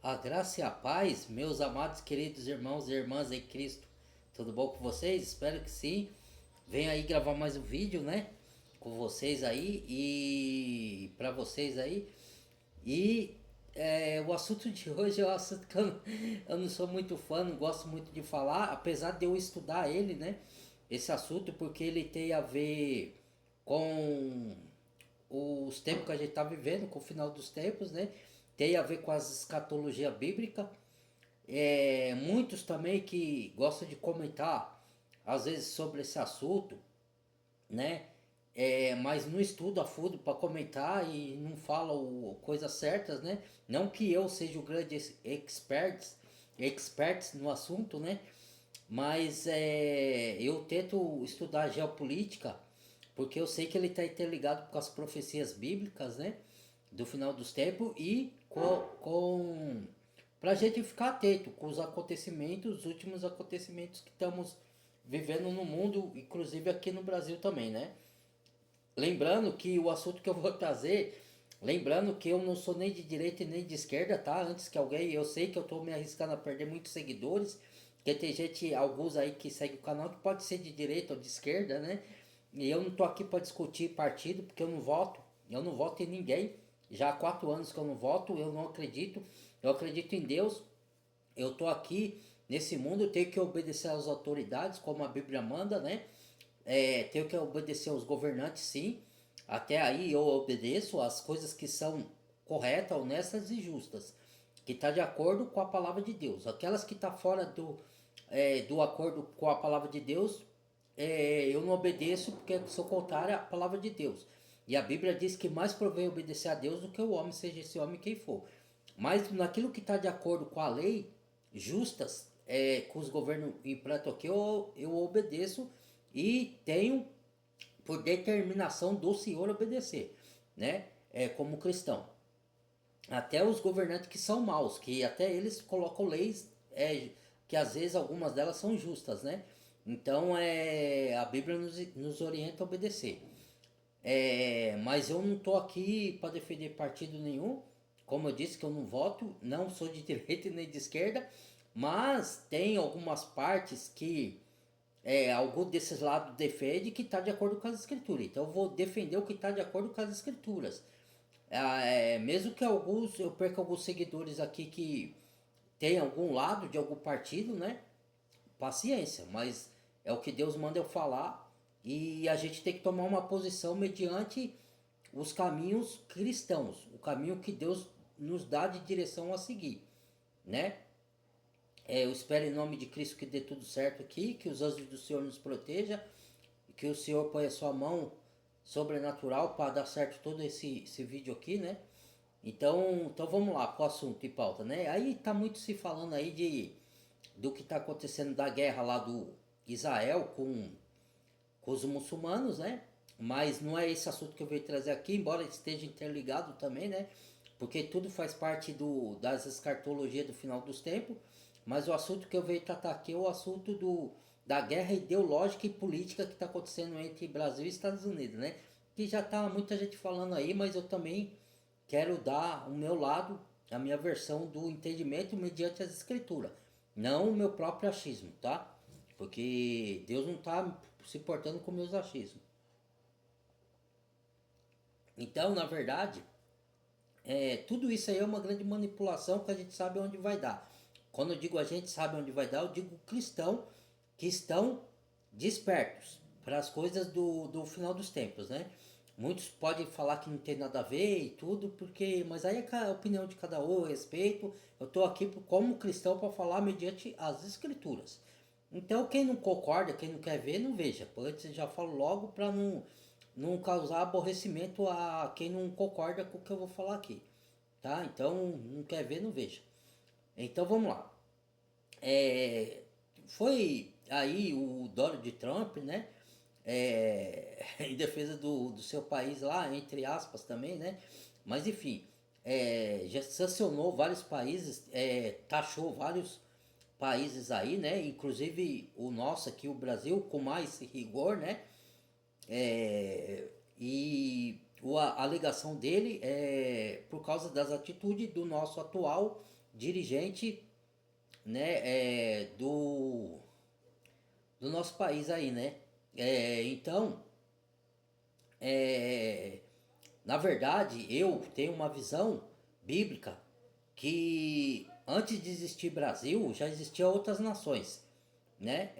A graça e a paz, meus amados queridos irmãos e irmãs em Cristo. Tudo bom com vocês? Espero que sim. Venho aí gravar mais um vídeo, né? Com vocês aí e para vocês aí. O assunto de hoje é um assunto que eu não sou muito fã, não gosto muito de falar, apesar de eu estudar ele, né? Esse assunto, porque ele tem a ver com os tempos que a gente está vivendo, com o final dos tempos, né? Tem a ver com as escatologia bíblica. Muitos também que gostam de comentar, às vezes, sobre esse assunto, né? Mas não estuda a fundo para comentar e não fala coisas certas, né? Não que eu seja o grande experts no assunto, né? Mas eu tento estudar geopolítica porque eu sei que ele está interligado com as profecias bíblicas, né? Do final dos tempos e com para a gente ficar atento com os acontecimentos, os últimos acontecimentos que estamos vivendo no mundo, inclusive aqui no Brasil também, né? Lembrando que o assunto que eu vou trazer, lembrando que eu não sou nem de direita e nem de esquerda, tá? Antes que alguém, eu sei que eu tô me arriscando a perder muitos seguidores, porque tem gente, alguns aí que segue o canal que pode ser de direita ou de esquerda, né? E eu não tô aqui para discutir partido, porque eu não voto em ninguém. Já há 4 anos que eu não voto, eu não acredito, eu acredito em Deus. Eu tô aqui nesse mundo, tenho que obedecer às autoridades, como a Bíblia manda, né? Tenho que obedecer aos governantes, sim. Até aí eu obedeço as coisas que são corretas, honestas e justas, que está de acordo com a palavra de Deus. Aquelas que estão fora do acordo com a palavra de Deus, eu não obedeço porque sou contrário à palavra de Deus. E a Bíblia diz que mais provém obedecer a Deus do que o homem, seja esse homem quem for. Mas naquilo que está de acordo com a lei, justas, que os governos implantam aqui, eu obedeço e tenho por determinação do Senhor obedecer, né? Como cristão. Até os governantes que são maus, que até eles colocam leis que às vezes algumas delas são justas, né? Então a Bíblia nos orienta a obedecer. Mas eu não estou aqui para defender partido nenhum. Como eu disse que eu não voto, não sou de direita nem de esquerda, mas tem algumas partes que algum desses lados defende que está de acordo com as escrituras. Então eu vou defender o que está de acordo com as escrituras. Mesmo que eu perca alguns seguidores aqui que tem algum lado de algum partido, né? Paciência, mas é o que Deus manda eu falar e a gente tem que tomar uma posição mediante os caminhos cristãos, o caminho que Deus nos dá de direção a seguir, né? Eu espero em nome de Cristo que dê tudo certo aqui, que os anjos do Senhor nos proteja, que o Senhor ponha a sua mão sobrenatural para dar certo todo esse vídeo aqui, né? Então vamos lá pro assunto e pauta, né? Aí tá muito se falando aí do que tá acontecendo da guerra lá do Israel com os muçulmanos, né? Mas não é esse assunto que eu venho trazer aqui, embora esteja interligado também, né? Porque tudo faz parte das escartologias do final dos tempos. Mas o assunto que eu venho tratar aqui é o assunto da guerra ideológica e política que está acontecendo entre Brasil e Estados Unidos, né? Que já tá muita gente falando aí, mas eu também quero dar o meu lado, a minha versão do entendimento mediante as escrituras, não o meu próprio achismo, tá? Porque Deus não está se portando com meus achismos. Então, na verdade, tudo isso aí é uma grande manipulação que a gente sabe onde vai dar. Quando eu digo a gente sabe onde vai dar, eu digo cristão que estão despertos para as coisas do final dos tempos, né? Muitos podem falar que não tem nada a ver e tudo, porque, mas aí é a opinião de cada um, eu respeito. Eu estou aqui como cristão para falar mediante as escrituras. Então, quem não concorda, quem não quer ver, não veja. Antes eu já falo logo para não causar aborrecimento a quem não concorda com o que eu vou falar aqui. Tá? Então, não quer ver, não veja. Então, vamos lá. É, Foi aí o Donald Trump, né? Em defesa do seu país lá, entre aspas também, né? Mas enfim, já sancionou vários países, taxou vários países aí, né? Inclusive o nosso aqui, o Brasil, com mais rigor, né? E a alegação dele é por causa das atitudes do nosso atual dirigente, né, do nosso país aí, né? Então, é, na verdade, eu tenho uma visão bíblica que antes de existir Brasil, já existiam outras nações, né?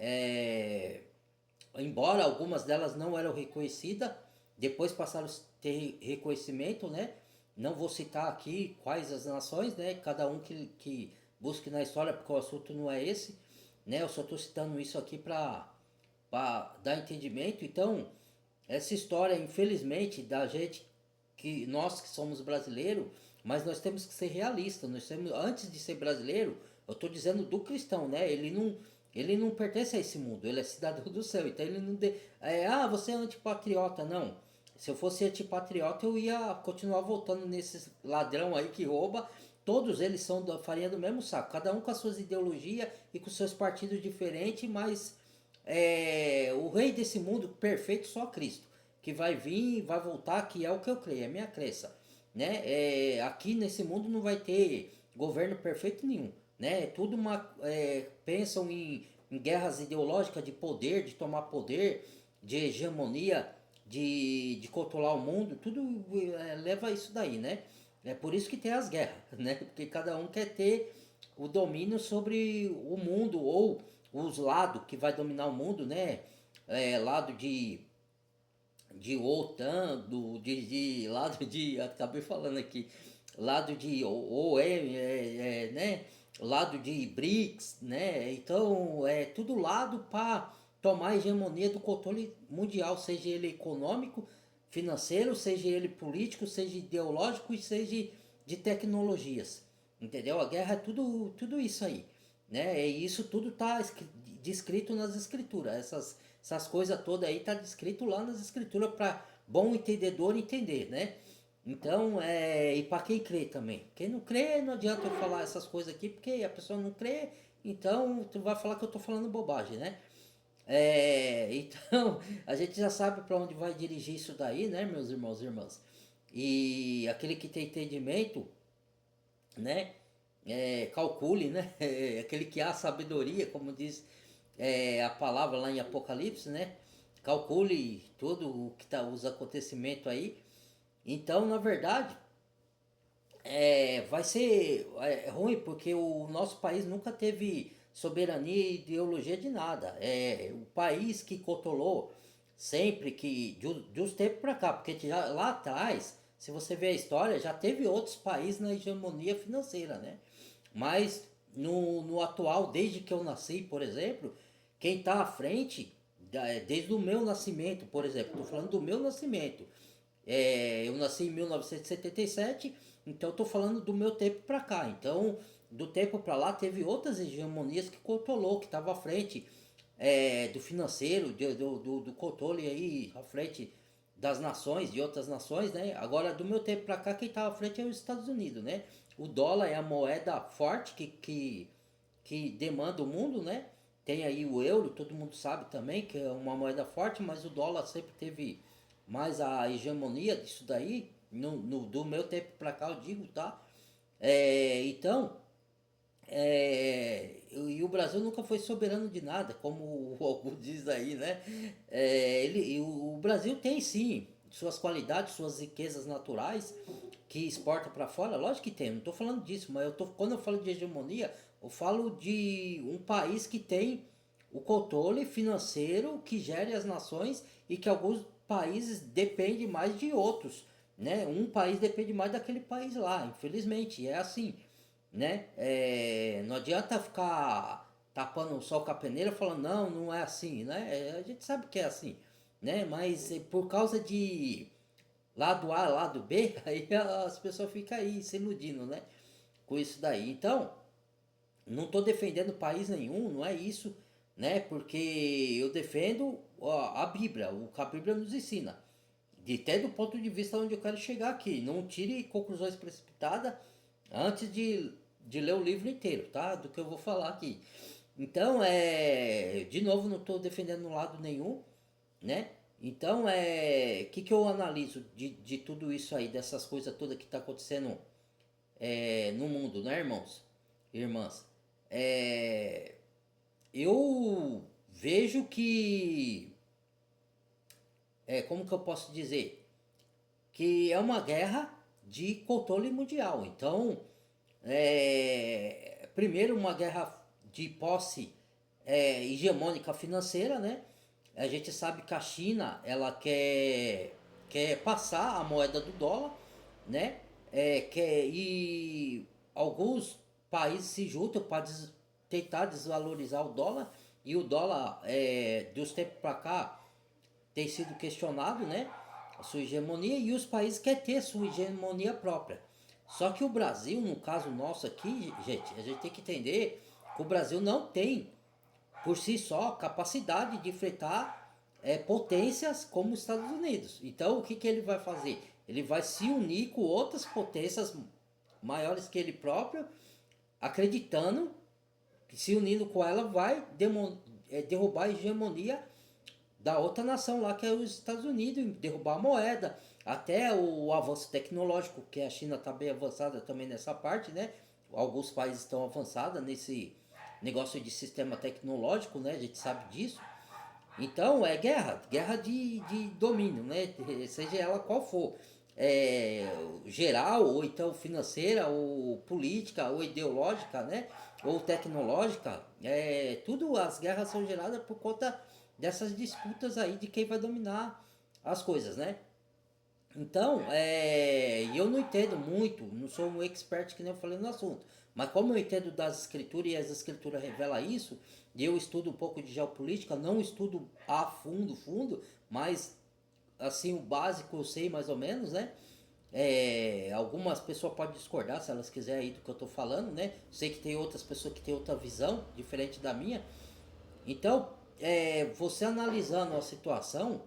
Embora algumas delas não eram reconhecidas, depois passaram a ter reconhecimento, né? Não vou citar aqui quais as nações, né? Cada um que busque na história, porque o assunto não é esse, né? Eu só estou citando isso aqui para dar entendimento. Então, essa história, infelizmente, da gente, que nós que somos brasileiros, mas nós temos que ser realistas. Nós temos, antes de ser brasileiro, eu estou dizendo do cristão, né? Ele não pertence a esse mundo, ele é cidadão do céu. Então ele não você é antipatriota, não. Se eu fosse antipatriota, eu ia continuar voltando nesses ladrão aí que rouba. Todos eles são da farinha do mesmo saco, cada um com as suas ideologias e com seus partidos diferentes, mas o rei desse mundo perfeito só Cristo, que vai vir, vai voltar, que é o que eu creio, é minha crença, né? Aqui nesse mundo não vai ter governo perfeito nenhum, né? Tudo pensam em guerras ideológicas de poder, de tomar poder, de hegemonia, de controlar o mundo, tudo leva a isso daí, né? É por isso que tem as guerras, né? Porque cada um quer ter o domínio sobre o mundo ou os lados que vai dominar o mundo, né? Lado de OTAN, lado de, acabei falando aqui, lado de OEM, né? Lado de BRICS, né? Então, é tudo lado para tomar a hegemonia do controle mundial, seja ele econômico, financeiro, seja ele político, seja ideológico e seja de tecnologias. Entendeu? A guerra é tudo isso aí, né? E isso tudo está descrito nas escrituras. Essas coisas todas aí tá descrito lá nas escrituras para bom entendedor entender, né? Então, e para quem crê também. Quem não crê, não adianta eu falar essas coisas aqui, porque a pessoa não crê, então tu vai falar que eu tô falando bobagem, né? Então, a gente já sabe para onde vai dirigir isso daí, né, meus irmãos e irmãs? E aquele que tem entendimento, né? Calcule, né? Aquele que há sabedoria, como diz a palavra lá em Apocalipse, né? Calcule tudo o que tá, os acontecimentos aí. Então, na verdade, vai ser ruim porque o nosso país nunca teve soberania e ideologia de nada. É o país que controlou sempre que de uns tempos para cá, porque já, lá atrás, se você ver a história, já teve outros países na hegemonia financeira, né? Mas no atual, desde que eu nasci, por exemplo, quem está à frente, desde o meu nascimento, por exemplo, estou falando do meu nascimento. Eu nasci em 1977, então estou falando do meu tempo para cá. Então, do tempo para lá, teve outras hegemonias que controlou, que estava à frente do financeiro, do controle aí à frente das nações, de outras nações, né? Agora, do meu tempo para cá, quem está à frente é os Estados Unidos, né? O dólar é a moeda forte que demanda o mundo, né? Tem aí o euro, todo mundo sabe também que é uma moeda forte, mas o dólar sempre teve mais a hegemonia disso daí, do meu tempo pra cá eu digo, tá? Então, e o Brasil nunca foi soberano de nada, como o Augusto diz aí, né? O Brasil tem sim suas qualidades, suas riquezas naturais que exporta para fora, lógico que tem, não estou falando disso, mas quando eu falo de hegemonia, eu falo de um país que tem o controle financeiro que gere as nações e que alguns países dependem mais de outros, né? Um país depende mais daquele país lá, infelizmente, é assim, né? Não adianta ficar tapando o sol com a peneira falando, não, não é assim, né? A gente sabe que é assim, né? Mas por causa de lado A, lado B, aí as pessoas ficam aí se iludindo, né? Com isso daí. Então, não estou defendendo país nenhum, não é isso, né? Porque eu defendo a Bíblia, o que a Bíblia nos ensina. Até do ponto de vista onde eu quero chegar aqui. Não tire conclusões precipitadas antes de ler o livro inteiro, tá? Do que eu vou falar aqui. Então, de novo, não estou defendendo lado nenhum, né? Então, que eu analiso de tudo isso aí, dessas coisas todas que tá acontecendo no mundo, né, irmãos? Irmãs? É, eu vejo que, como que eu posso dizer? Que é uma guerra de controle mundial. Então, primeiro uma guerra de posse hegemônica financeira, né? A gente sabe que a China ela quer passar a moeda do dólar, né? E alguns países se juntam para tentar desvalorizar o dólar, e o dólar dos tempos para cá tem sido questionado, né? A sua hegemonia, e os países querem ter sua hegemonia própria. Só que o Brasil, no caso nosso aqui, gente, a gente tem que entender que o Brasil não tem, por si só, capacidade de enfrentar potências como os Estados Unidos. Então, o que ele vai fazer? Ele vai se unir com outras potências maiores que ele próprio, acreditando que se unindo com ela vai derrubar a hegemonia da outra nação lá, que é os Estados Unidos, derrubar a moeda, até o avanço tecnológico, que a China está bem avançada também nessa parte, né? Alguns países estão avançados nesse negócio de sistema tecnológico, né? A gente sabe disso. Então é guerra de domínio, né? Seja ela qual for. Geral, ou então financeira, ou política, ou ideológica, né? Ou tecnológica. Tudo as guerras são geradas por conta dessas disputas aí de quem vai dominar as coisas, né? Então, eu não entendo muito, não sou um expert que nem eu falei no assunto, mas como eu entendo das escrituras e as escrituras revelam isso, e eu estudo um pouco de geopolítica, não estudo a fundo, mas assim o básico eu sei mais ou menos, né? Algumas pessoas podem discordar se elas quiserem aí do que eu tô falando, né? Sei que tem outras pessoas que têm outra visão diferente da minha. Então, você analisando a situação,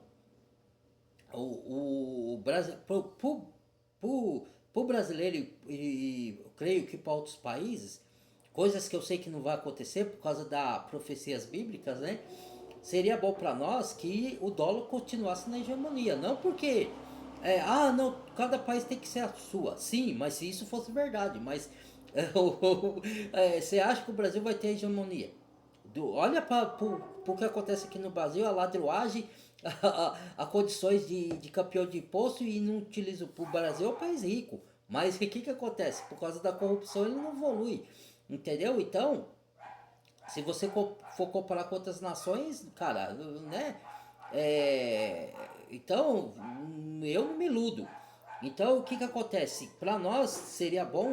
o Brasil, pro brasileiro e eu creio que para outros países, coisas que eu sei que não vai acontecer por causa das profecias bíblicas, né? Seria bom para nós que o dólar continuasse na hegemonia, não porque não, cada país tem que ser a sua. Sim, mas se isso fosse verdade, mas você acha que o Brasil vai ter hegemonia? Olha para o que acontece aqui no Brasil, a ladruagem, a condições de campeão de imposto, e não utiliza o Brasil, é um país rico. Mas o que acontece? Por causa da corrupção ele não evolui. Entendeu? Então, se você for comparar com outras nações, cara, né? Então, eu não me iludo. Então, o que acontece? Para nós seria bom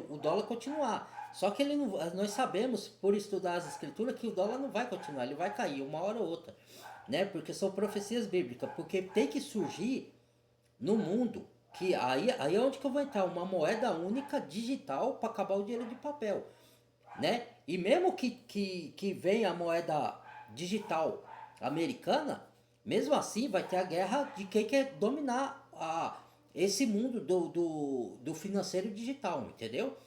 o dólar continuar. Só que ele não, nós sabemos, por estudar as escrituras, que o dólar não vai continuar, ele vai cair uma hora ou outra, né? Porque são profecias bíblicas. Porque tem que surgir no mundo, que aí é onde que eu vou entrar, uma moeda única digital para acabar o dinheiro de papel, né? E mesmo que venha a moeda digital americana, mesmo assim vai ter a guerra de quem quer dominar esse mundo do financeiro digital, entendeu?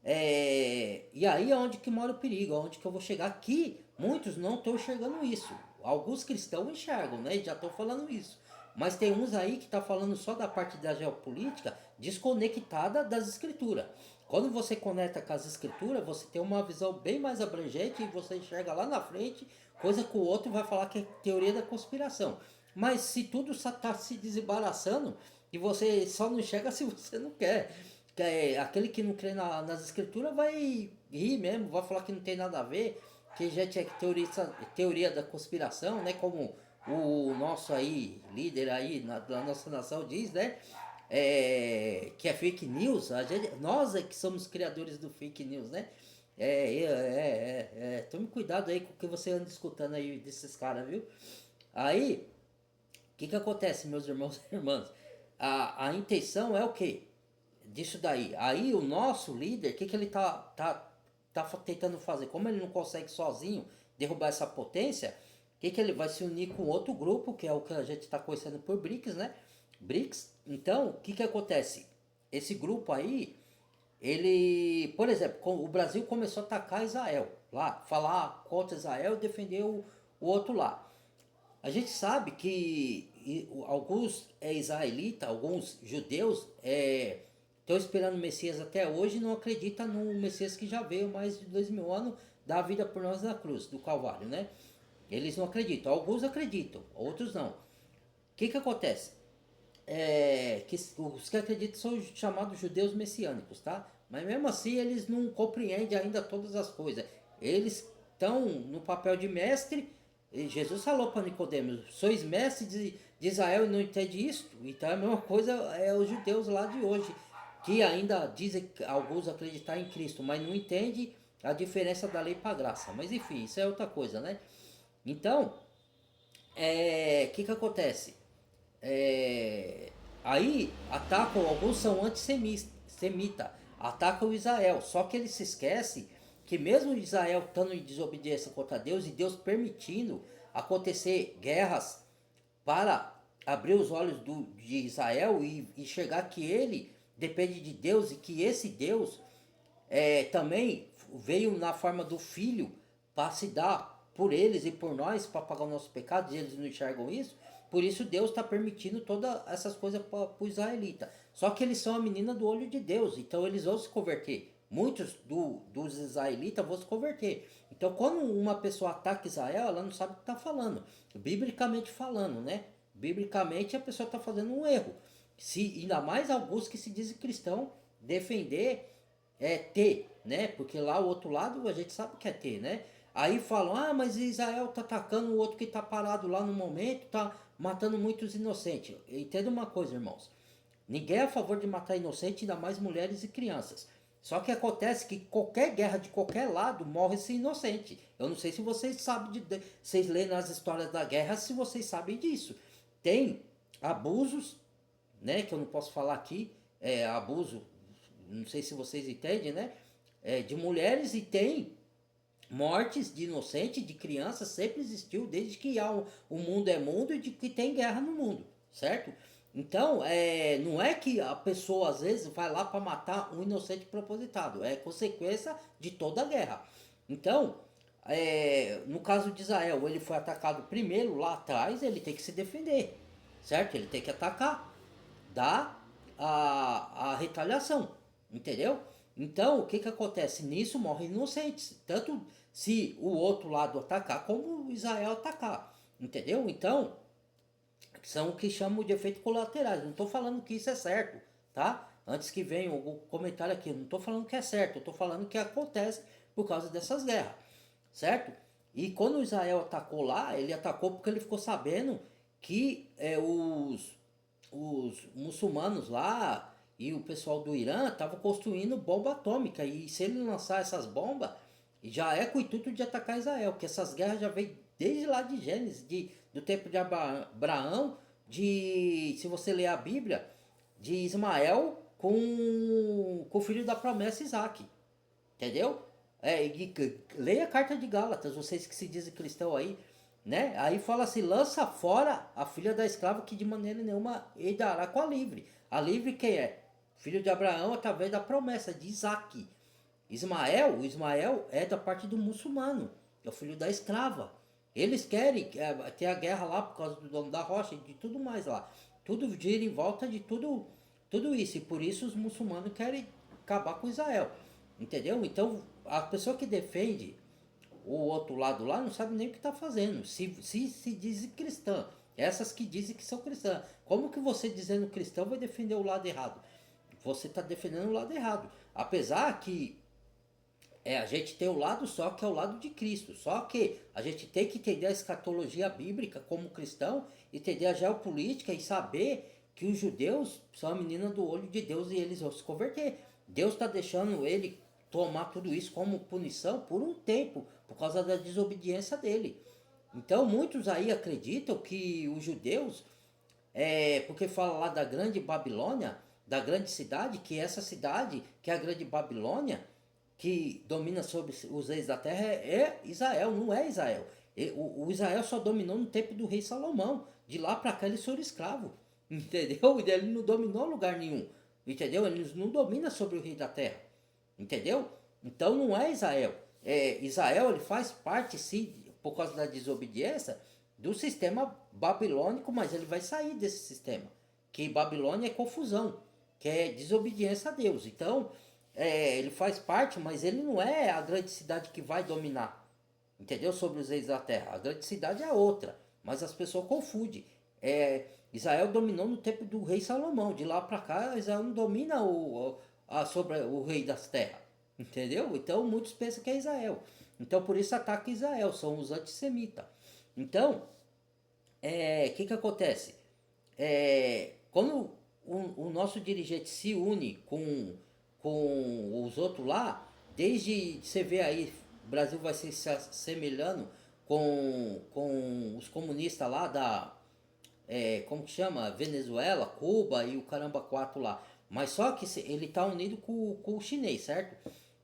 E aí é onde que mora o perigo, onde que eu vou chegar aqui. Muitos não estão enxergando isso. Alguns cristãos enxergam, né? E já estão falando isso. Mas tem uns aí que tá falando só da parte da geopolítica, desconectada das escrituras. Quando você conecta com as escrituras, você tem uma visão bem mais abrangente e você enxerga lá na frente, coisa que o outro vai falar que é teoria da conspiração. Mas se tudo está se desembaraçando e você só não enxerga se você não quer. Aquele que não crê nas escrituras vai rir mesmo, vai falar que não tem nada a ver, que gente é teoria da conspiração, né? Como o nosso aí, líder aí da nossa nação diz, né? Que é fake news. Nós é que somos criadores do fake news, né? Tome cuidado aí com o que você anda escutando aí desses caras, viu? Aí, o que acontece, meus irmãos e irmãs? A intenção é o quê? Disso daí. Aí o nosso líder, o que ele tá tentando fazer? Como ele não consegue sozinho derrubar essa potência, que ele vai se unir com outro grupo, que é o que a gente está conhecendo por BRICS, né? BRICS. Então, o que acontece? Esse grupo aí, ele, por exemplo, o Brasil começou a atacar Israel lá, falar contra Israel e defender o outro lá. A gente sabe que alguns israelitas, alguns judeus estão esperando o Messias até hoje e não acreditam no Messias que já veio mais de 2000 anos dar a vida por nós na cruz, do Calvário, né? Eles não acreditam. Alguns acreditam, outros não. O que acontece? Que os que acreditam são chamados judeus messiânicos, tá? Mas mesmo assim eles não compreendem ainda todas as coisas. Eles estão no papel de mestre. E Jesus falou para Nicodemos: sois mestres de Israel e não entende isso? Então é a mesma coisa os judeus lá de hoje, que ainda dizem alguns acreditar em Cristo, mas não entende a diferença da lei para a graça. Mas enfim, isso é outra coisa, né? Então, que acontece? É, aí atacam, alguns são antissemita, atacam Israel, só que eles se esquecem que mesmo Israel estando em desobediência contra Deus e Deus permitindo acontecer guerras para abrir os olhos de Israel e enxergar que ele depende de Deus e que esse Deus também veio na forma do Filho para se dar por eles e por nós, para pagar os nossos pecados, e eles não enxergam isso. Por isso Deus está permitindo todas essas coisas para o israelita. Só que eles são a menina do olho de Deus, então eles vão se converter. Muitos dos israelitas vão se converter. Então quando uma pessoa ataca Israel, ela não sabe o que está falando. Biblicamente falando, né? Biblicamente a pessoa está fazendo um erro. Se, ainda mais alguns que se dizem cristão, defender ter, né? Porque lá o outro lado a gente sabe que é ter, né? Aí falam, ah, mas Israel tá atacando o outro que tá parado lá no momento, tá matando muitos inocentes. Entenda uma coisa, irmãos. Ninguém é a favor de matar inocentes, ainda mais mulheres e crianças. Só que acontece que qualquer guerra de qualquer lado morre-se inocente. Eu não sei se vocês sabem, vocês lêem nas histórias da guerra, se vocês sabem disso. Tem abusos, né, que eu não posso falar aqui, abuso, não sei se vocês entendem, né, de mulheres, e tem mortes de inocentes, de crianças, sempre existiu, desde que o mundo é mundo e de que tem guerra no mundo, certo? Então, não é que a pessoa às vezes vai lá para matar um inocente propositado, é consequência de toda a guerra. Então, no caso de Israel, ele foi atacado primeiro lá atrás, ele tem que se defender, certo? Ele tem que atacar, dar a retaliação, entendeu? Então, o que acontece? Nisso morrem inocentes, tanto se o outro lado atacar como Israel atacar, entendeu? Então, são o que chamam de efeitos colaterais. Não estou falando que isso é certo, tá? Antes que venha o comentário aqui, não estou falando que é certo, eu estou falando que acontece por causa dessas guerras, certo? E quando Israel atacou lá, ele atacou porque ele ficou sabendo que os muçulmanos lá e o pessoal do Irã estavam construindo bomba atômica. E se ele lançar essas bombas, já é com o intuito de atacar Israel, que essas guerras já vêm desde lá de Gênesis, do tempo de Abraão, se você ler a Bíblia, de Ismael com o filho da promessa Isaac. Entendeu? Leia a carta de Gálatas, vocês que se dizem cristão aí, né? Aí fala assim: lança fora a filha da escrava, que de maneira nenhuma herdará com a livre. A livre quem é? Filho de Abraão através da promessa de Isaac. O Ismael é da parte do muçulmano, é o filho da escrava. Eles querem ter a guerra lá por causa do dono da rocha e de tudo mais lá. Tudo gira em volta de tudo isso. E por isso os muçulmanos querem acabar com Israel. Entendeu? Então a pessoa que defende o outro lado lá não sabe nem o que está fazendo. Se diz cristã, essas que dizem que são cristãs. Como que você, dizendo cristão, vai defender o lado errado? Você está defendendo o lado errado. Apesar que a gente tem o lado só, que é o lado de Cristo. Só que a gente tem que entender a escatologia bíblica como cristão, entender a geopolítica e saber que os judeus são a menina do olho de Deus e eles vão se converter. Deus está deixando ele tomar tudo isso como punição por um tempo, por causa da desobediência dele. Então muitos aí acreditam que os judeus, porque fala lá da grande Babilônia, da grande cidade, que essa cidade, que é a grande Babilônia, que domina sobre os reis da terra, é Israel, não é Israel. O Israel só dominou no tempo do rei Salomão. De lá para cá eles foram escravos. Entendeu? Ele não dominou lugar nenhum. Entendeu? Ele não domina sobre o rei da terra. Entendeu? Então não é Israel. Israel ele faz parte, sim, por causa da desobediência, do sistema babilônico, mas ele vai sair desse sistema. Que Babilônia é confusão, que é desobediência a Deus. Então, ele faz parte, mas ele não é a grande cidade que vai dominar, entendeu? Sobre os reis da terra. A grande cidade é outra, mas as pessoas confundem. Israel dominou no tempo do rei Salomão. De lá para cá, Israel não domina sobre o rei das terras, entendeu? Então, muitos pensam que é Israel. Então, por isso ataca Israel, são os antissemitas. Então, que acontece? Quando o nosso dirigente se une com os outros lá, desde você vê aí, o Brasil vai se assemelhando com os comunistas lá como que chama? Venezuela, Cuba e o caramba 4 lá. Mas só que ele tá unido com o chinês, certo?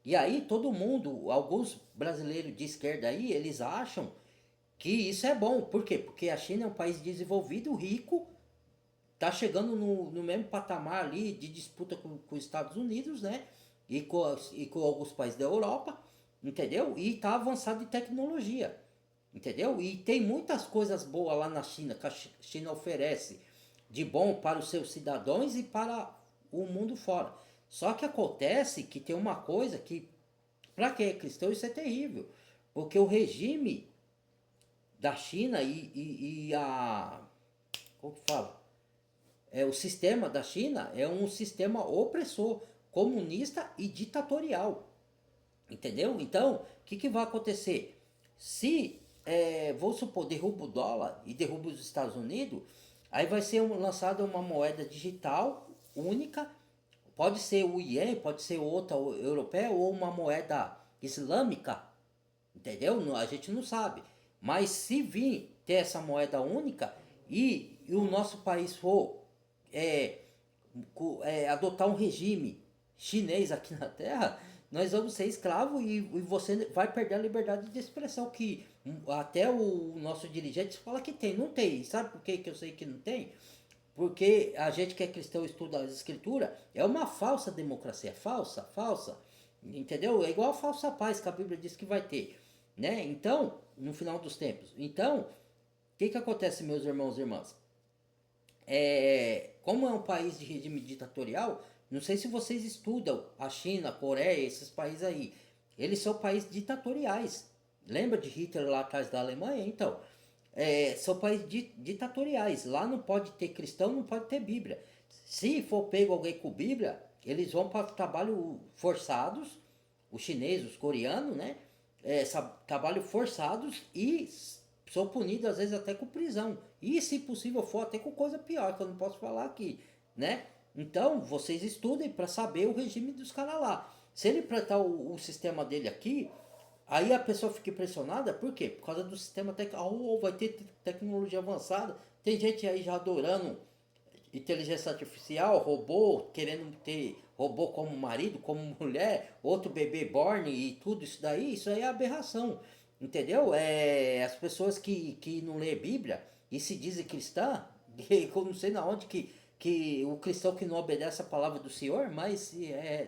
E aí todo mundo, alguns brasileiros de esquerda aí, eles acham que isso é bom. Por quê? Porque a China é um país desenvolvido, rico, tá chegando no mesmo patamar ali de disputa com os Estados Unidos, né? E com alguns países da Europa, entendeu? E tá avançado em tecnologia, entendeu? E tem muitas coisas boas lá na China, que a China oferece de bom para os seus cidadãos e para o mundo fora. Só que acontece que tem uma coisa que, para quem é cristão, isso é terrível. Porque o regime da China e a. Como que fala? O sistema da China é um sistema opressor, comunista e ditatorial. Entendeu? Então, o que vai acontecer? Se, vou supor, derruba o dólar e derruba os Estados Unidos, aí vai ser lançada uma moeda digital única, pode ser o iene, pode ser outra europeia ou uma moeda islâmica, entendeu? A gente não sabe. Mas se vir ter essa moeda única e o nosso país for é, adotar um regime chinês aqui na Terra, nós vamos ser escravos e você vai perder a liberdade de expressão que até o nosso dirigente fala que tem. Não tem. Sabe por que eu sei que não tem? Porque a gente que é cristão estuda as escrituras, é uma falsa democracia. Falsa. Entendeu? É igual a falsa paz que a Bíblia diz que vai ter. Né? Então, no final dos tempos. Então, o que acontece, meus irmãos e irmãs? Como é um país de regime ditatorial, não sei se vocês estudam a China, a Coreia, esses países aí. Eles são países ditatoriais. Lembra de Hitler lá atrás da Alemanha? Então, são países ditatoriais. Lá não pode ter cristão, não pode ter Bíblia. Se for pego alguém com Bíblia, eles vão para trabalho forçados, os chineses, os coreanos, né? Trabalho forçados e são punidos às vezes até com prisão. E se possível for até com coisa pior, que eu não posso falar aqui, né? Então, vocês estudem para saber o regime dos caras lá. Se ele implantar o sistema dele aqui, aí a pessoa fica impressionada, por quê? Por causa do sistema vai ter tecnologia avançada. Tem gente aí já adorando inteligência artificial, robô, querendo ter robô como marido, como mulher, outro bebê born e tudo isso aí é aberração. Entendeu? As pessoas que não lê Bíblia e se dizem cristã, eu não sei na onde que o cristão que não obedece a palavra do Senhor, mas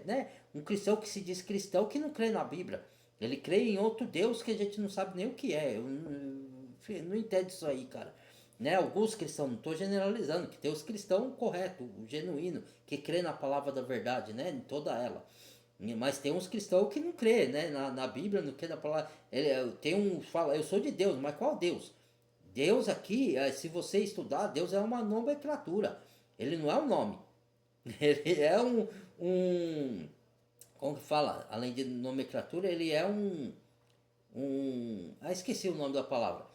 né, um cristão que se diz cristão que não crê na Bíblia. Ele crê em outro Deus que a gente não sabe nem o que é. Eu não entendo isso aí, cara. Né? Alguns cristãos, não estou generalizando, que tem os cristãos corretos, o genuíno, que crê na palavra da verdade, né? Em toda ela. Mas tem uns cristãos que não crê, né? Na Bíblia, não crê na palavra. Tem um fala, eu sou de Deus, mas qual Deus? Deus aqui, se você estudar, Deus é uma nomenclatura. Ele não é um nome. Ele é como que fala? Além de nomenclatura, ele é esqueci o nome da palavra.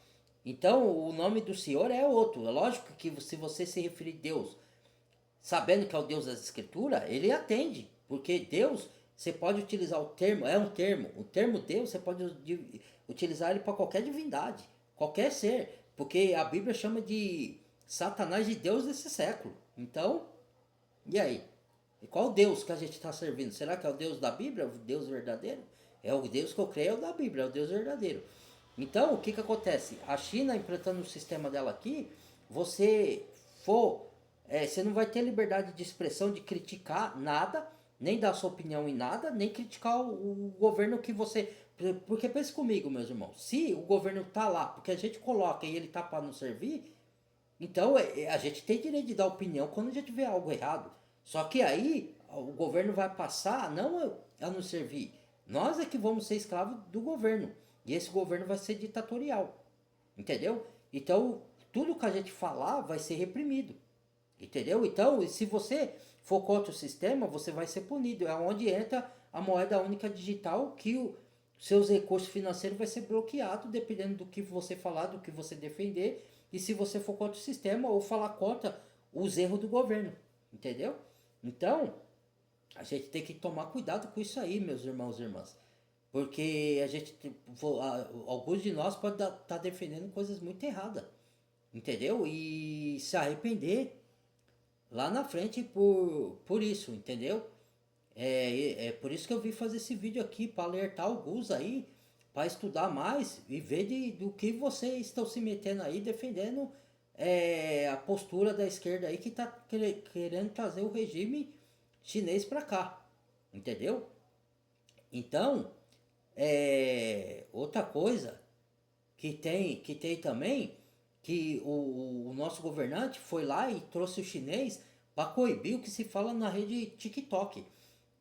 Então, o nome do Senhor é outro. É lógico que se você se referir a Deus, sabendo que é o Deus das Escrituras, ele atende. Porque Deus, você pode utilizar o termo, o termo Deus, você pode utilizar ele para qualquer divindade, qualquer ser. Porque a Bíblia chama de Satanás de Deus desse século. Então, e aí? E qual Deus que a gente está servindo? Será que é o Deus da Bíblia, o Deus verdadeiro? É o Deus que eu creio, é o da Bíblia, é o Deus verdadeiro. Então, o que acontece? A China implantando o sistema dela aqui, você não vai ter liberdade de expressão, de criticar nada, nem dar sua opinião em nada, nem criticar o governo que você Porque pense comigo, meus irmãos, se o governo tá lá, porque a gente coloca e ele tá para não servir, então a gente tem direito de dar opinião quando a gente vê algo errado. Só que aí o governo vai passar não a nos servir. Nós é que vamos ser escravos do governo. E esse governo vai ser ditatorial. Entendeu? Então, tudo que a gente falar vai ser reprimido. Entendeu? Então, se você for contra o sistema, você vai ser punido. É onde entra a moeda única digital, que os seus recursos financeiros vai ser bloqueado dependendo do que você falar, do que você defender, e se você for contra o sistema ou falar contra os erros do governo. Entendeu? Então, a gente tem que tomar cuidado com isso aí, meus irmãos e irmãs. Porque a gente, alguns de nós podem estar defendendo coisas muito erradas. Entendeu? E se arrepender lá na frente por isso, entendeu? É por isso que eu vim fazer esse vídeo aqui, para alertar alguns aí, para estudar mais e ver do que vocês estão se metendo aí, defendendo a postura da esquerda aí que está querendo trazer o regime chinês para cá, entendeu? Então, outra coisa que tem também, que o nosso governante foi lá e trouxe o chinês para coibir o que se fala na rede TikTok,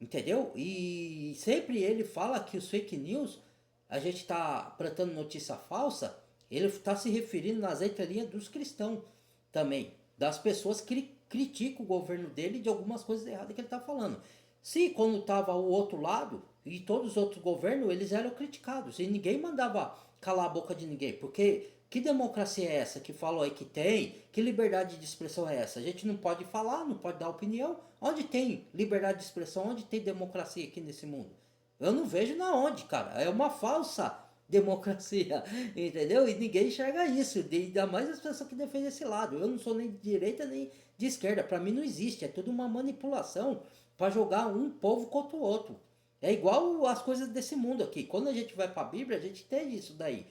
entendeu? E sempre ele fala que os fake news, a gente está plantando notícia falsa, ele está se referindo nas entrelinhas dos cristãos também, das pessoas que criticam o governo dele de algumas coisas erradas que ele está falando. Se quando estava o outro lado e todos os outros governos, eles eram criticados e ninguém mandava calar a boca de ninguém, porque que democracia é essa que falou aí que tem? Que liberdade de expressão é essa? A gente não pode falar, não pode dar opinião. Onde tem liberdade de expressão? Onde tem democracia aqui nesse mundo? Eu não vejo na onde, cara. É uma falsa democracia, entendeu? E ninguém enxerga isso, ainda mais as pessoas que defendem esse lado. Eu não sou nem de direita nem de esquerda, para mim não existe, é tudo uma manipulação para jogar um povo contra o outro. É igual as coisas desse mundo aqui. Quando a gente vai para a Bíblia, a gente tem isso daí.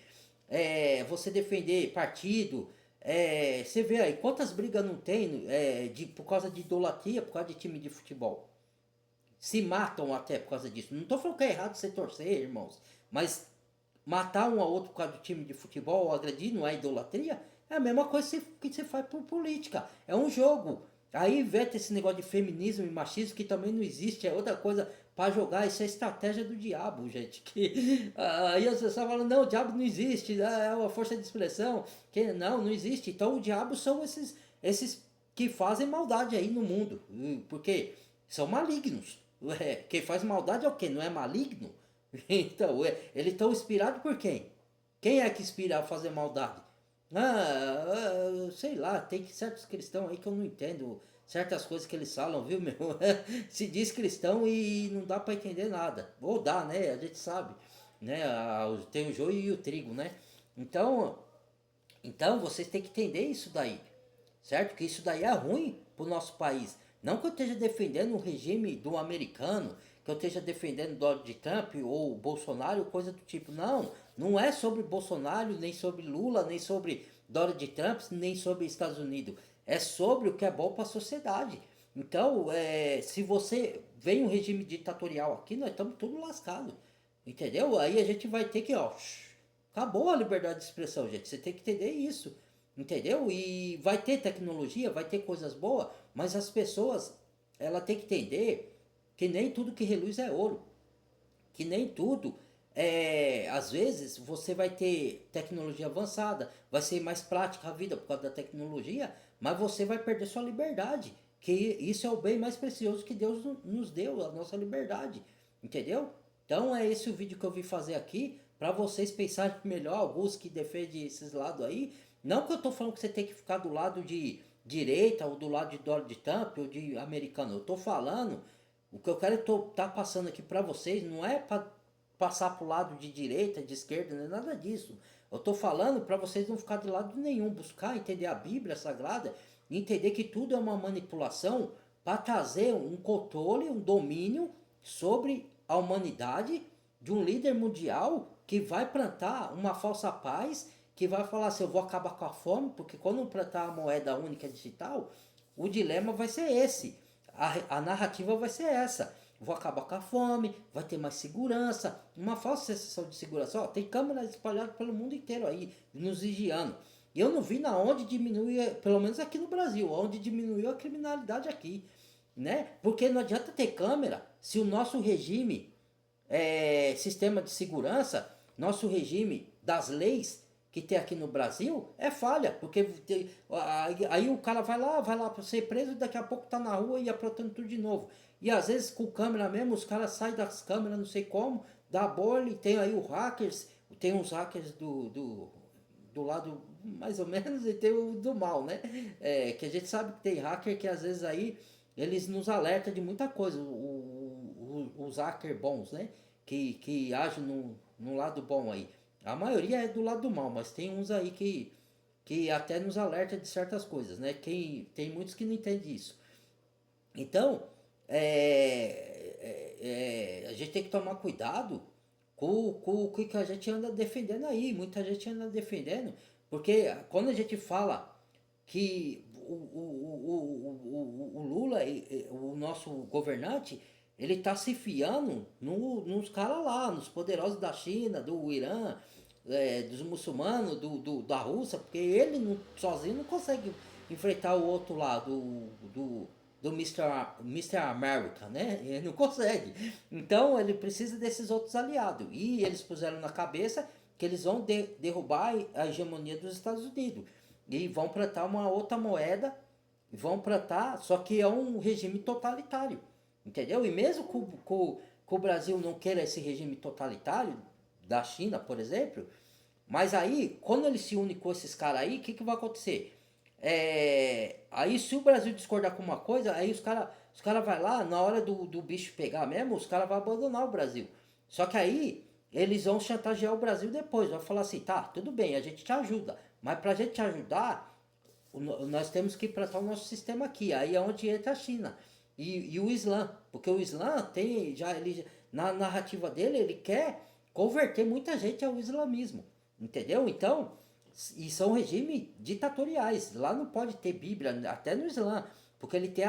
Você defender partido, você vê aí quantas brigas não tem por causa de idolatria, por causa de time de futebol. Se matam até por causa disso. Não estou falando que é errado você torcer, irmãos, mas matar um ao outro por causa do time de futebol ou agredir não é idolatria? É a mesma coisa que você faz por política. É um jogo. Aí inventa esse negócio de feminismo e machismo que também não existe, é outra coisa para jogar. Isso é estratégia do diabo, gente. Que, aí as pessoas falam, não, o diabo não existe, é uma força de expressão. Que, não existe. Então o diabo são esses que fazem maldade aí no mundo. Porque são malignos. Quem faz maldade é o quê? Não é maligno? Então, eles estão inspirados por quem? Quem é que inspira a fazer maldade? Sei lá, tem certos cristãos aí que eu não entendo certas coisas que eles falam, viu, meu? Se diz cristão e não dá para entender nada. Ou dá, né? A gente sabe, né? Tem o joio e o trigo, né? Então vocês têm que entender isso daí, certo? Que isso daí é ruim pro nosso país. Não que eu esteja defendendo o regime do americano, que eu esteja defendendo Donald Trump ou Bolsonaro, coisa do tipo. Não, não é sobre Bolsonaro, nem sobre Lula, nem sobre Donald Trump, nem sobre Estados Unidos. É sobre o que é bom para a sociedade. Então, se você vem um regime ditatorial aqui, nós estamos tudo lascado. Entendeu? Aí a gente vai ter que, acabou a liberdade de expressão, gente. Você tem que entender isso. Entendeu? E vai ter tecnologia, vai ter coisas boas, mas as pessoas, ela tem que entender que nem tudo que reluz é ouro. Que nem tudo às vezes você vai ter tecnologia avançada, vai ser mais prática a vida por causa da tecnologia, mas você vai perder sua liberdade, que isso é o bem mais precioso que Deus nos deu, a nossa liberdade, entendeu? Então é esse o vídeo que eu vim fazer aqui, para vocês pensarem melhor, alguns que defendem esses lados aí, não que eu tô falando que você tem que ficar do lado de direita, ou do lado de Donald Trump, ou de americano, eu tô falando, o que eu quero tá passando aqui para vocês, não é para passar pro lado de direita, de esquerda, não é nada disso. Eu tô falando para vocês não ficar de lado nenhum, buscar entender a Bíblia Sagrada, e entender que tudo é uma manipulação para trazer um controle, um domínio sobre a humanidade de um líder mundial que vai plantar uma falsa paz, que vai falar assim, eu vou acabar com a fome, porque quando plantar a moeda única digital, o dilema vai ser esse. A narrativa vai ser essa. vou acabar com a fome, vai ter mais segurança, uma falsa sensação de segurança. Ó, tem câmeras espalhadas pelo mundo inteiro aí, nos vigiando. E eu não vi na onde diminuiu, pelo menos aqui no Brasil, onde diminuiu a criminalidade aqui, né? Porque não adianta ter câmera se o nosso regime, sistema de segurança, nosso regime das leis que tem aqui no Brasil é falha, porque aí o cara vai lá para ser preso e daqui a pouco tá na rua e aprontando tudo de novo. E às vezes com câmera mesmo, os caras saem das câmeras, não sei como, dá bole, tem aí os hackers, tem uns hackers do lado mais ou menos e tem o do mal, né? Que a gente sabe que tem hacker que às vezes aí eles nos alertam de muita coisa, os hackers bons, né? Que agem no lado bom aí. A maioria é do lado do mal, mas tem uns aí que até nos alerta de certas coisas, né? Tem muitos que não entendem isso. Então, a gente tem que tomar cuidado com o que a gente anda defendendo aí. Muita gente anda defendendo, porque quando a gente fala que o Lula, o nosso governante, ele tá se fiando nos caras lá, nos poderosos da China, do Irã, dos muçulmanos, da Rússia, porque ele sozinho não consegue enfrentar o outro lado do Mr. America, né? Ele não consegue. Então ele precisa desses outros aliados. E eles puseram na cabeça que eles vão derrubar a hegemonia dos Estados Unidos. E vão plantar uma outra moeda, vão plantar, só que é um regime totalitário. Entendeu? E mesmo que o Brasil não queira esse regime totalitário, da China, por exemplo, mas aí, quando ele se une com esses caras aí, o que vai acontecer? Aí se o Brasil discordar com uma coisa, aí os cara vai lá, na hora do bicho pegar mesmo, os caras vão abandonar o Brasil. Só que aí eles vão chantagear o Brasil depois, vão falar assim, tá, tudo bem, a gente te ajuda, mas pra gente te ajudar, nós temos que implantar o nosso sistema aqui. Aí é onde entra a China e o Islã, porque o Islã tem já ele na narrativa dele ele quer converter muita gente ao islamismo, entendeu? Então, e são regimes ditatoriais. Lá não pode ter Bíblia, até no Islã, porque ele tem